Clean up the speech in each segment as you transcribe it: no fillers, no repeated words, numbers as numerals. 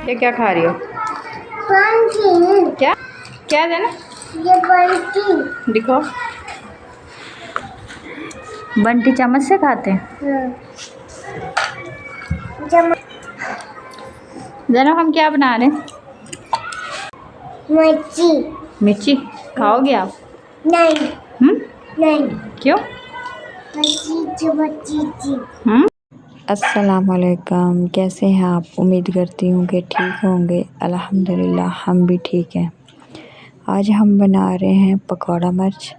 ये क्या खा रही हो? क्या क्या है ना? ये बंटी। दिखो, बंटी चम्मच से खाते हैं। जना हम क्या बना रहे हैं? मिर्ची। मिर्ची खाओगे आप? नहीं। नहीं। क्यों? अस्सलामुअलैकुम, कैसे हैं आप? उम्मीद करती हूँ कि ठीक होंगे। अल्हम्दुलिल्लाह हम भी ठीक हैं। आज हम बना रहे हैं पकौड़ा मिर्च।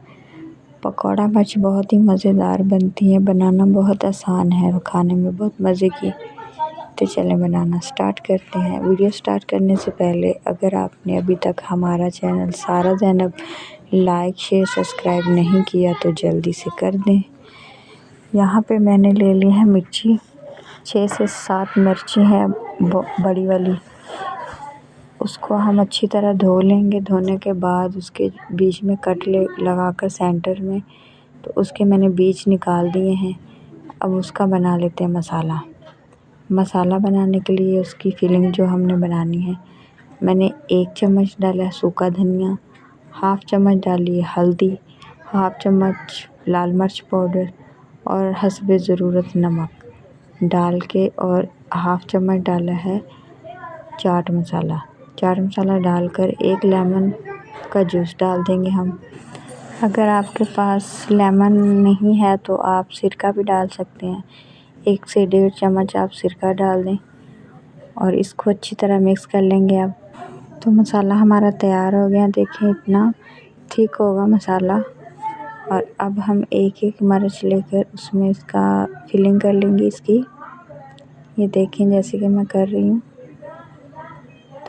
पकौड़ा मिर्च बहुत ही मज़ेदार बनती है, बनाना बहुत आसान है और खाने में बहुत मज़े की। तो चलें बनाना स्टार्ट करते हैं। वीडियो स्टार्ट करने से पहले अगर आपने अभी तक हमारा चैनल सारा ज़ैनब लाइक शेयर सब्सक्राइब नहीं किया तो जल्दी से कर दें। यहाँ पे मैंने ले ली है मिर्ची, 6 से 7 मिर्ची है बड़ी वाली। उसको हम अच्छी तरह धो लेंगे। धोने के बाद उसके बीच में कट लगाकर सेंटर में, तो उसके मैंने बीज निकाल दिए हैं। अब उसका बना लेते हैं मसाला। मसाला बनाने के लिए उसकी फिलिंग जो हमने बनानी है, मैंने 1 चम्मच डाला है सूखा धनिया, हाफ़ चम्मच डाली है हल्दी, हाफ़ चम्मच लाल मिर्च पाउडर और हस्बे ज़रूरत नमक डाल के, और हाफ़ चम्मच डाला है चाट मसाला। चाट मसाला डालकर 1 लेमन का जूस डाल देंगे हम। अगर आपके पास लेमन नहीं है तो आप सिरका भी डाल सकते हैं। 1 से 1.5 चम्मच आप सिरका डाल दें और इसको अच्छी तरह मिक्स कर लेंगे। अब तो मसाला हमारा तैयार हो गया। देखें इतना ठीक होगा मसाला। और अब हम एक मिर्च लेकर उसमें इसका फिलिंग कर लेंगे इसकी। ये देखें जैसे कि मैं कर रही हूँ,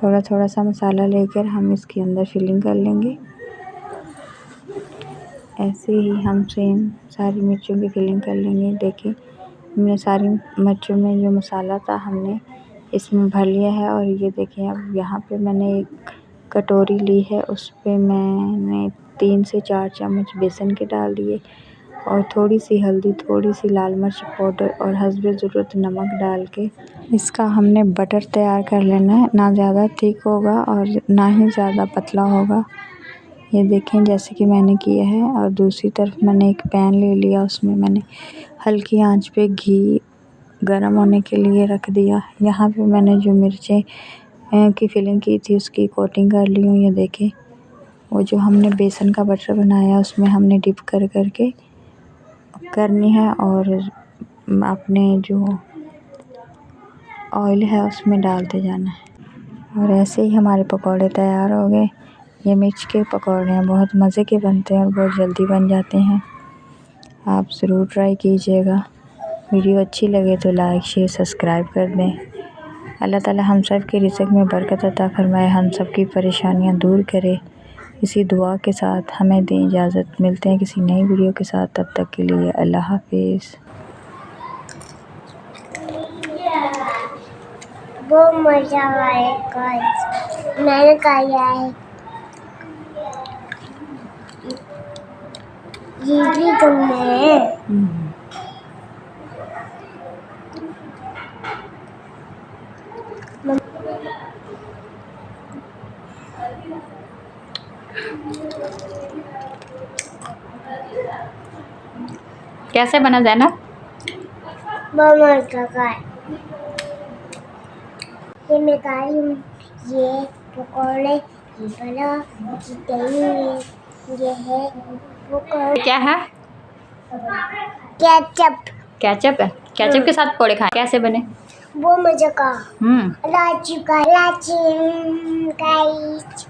थोड़ा थोड़ा सा मसाला लेकर हम इसके अंदर फिलिंग कर लेंगे। ऐसे ही हम सेम सारी मिर्चों की फिलिंग कर लेंगे। देखिए हमने सारी मिर्चों में जो मसाला था हमने इसमें भर लिया है। और ये देखिए अब यहाँ पे मैंने एक कटोरी ली है, उस पे मैंने 3 से 4 चम्मच बेसन के डाल दिए और थोड़ी सी हल्दी, थोड़ी सी लाल मिर्च पाउडर और हस्बे ज़रूरत नमक डाल के इसका हमने बटर तैयार कर लेना है। ना ज़्यादा थिक होगा और ना ही ज़्यादा पतला होगा। ये देखें जैसे कि मैंने किया है। और दूसरी तरफ मैंने एक पैन ले लिया, उसमें मैंने हल्की आंच पे घी गरम होने के लिए रख दिया। यहाँ पे मैंने जो मिर्चें की फिलिंग की थी उसकी कोटिंग कर ली हूँ। ये देखें वो जो हमने बेसन का बटर बनाया उसमें हमने डिप कर के करनी है और अपने जो ऑयल है उसमें डालते जाना है। और ऐसे ही हमारे पकौड़े तैयार हो गए। ये मिर्च के पकौड़े हैं, बहुत मज़े के बनते हैं और बहुत जल्दी बन जाते हैं। आप ज़रूर ट्राई कीजिएगा। वीडियो अच्छी लगे तो लाइक शेयर सब्सक्राइब कर दें। अल्लाह ताला हम सब के रिज़्क़ में बरकत अता फरमाए, हम सब की परेशानियां दूर करे। इसी दुआ के साथ हमें दें इजाज़त। मिलते हैं किसी नई वीडियो के साथ, तब तक के लिए अल्लाह हाफिज़। बहुत मजा आएगा। मैंने खाया है। ये भी तुमने कैसे बना ज़ैनब? बहुत मजा आया। ये मैं खा रही हूँ। ये पकौड़े, ये बना, ये दही, ये है पकौड़े। क्या है? केचप। केचप है। केचप के साथ पकौड़े खाए, कैसे बने? वो मजा का। हम्म लाची का। लाची गाइस।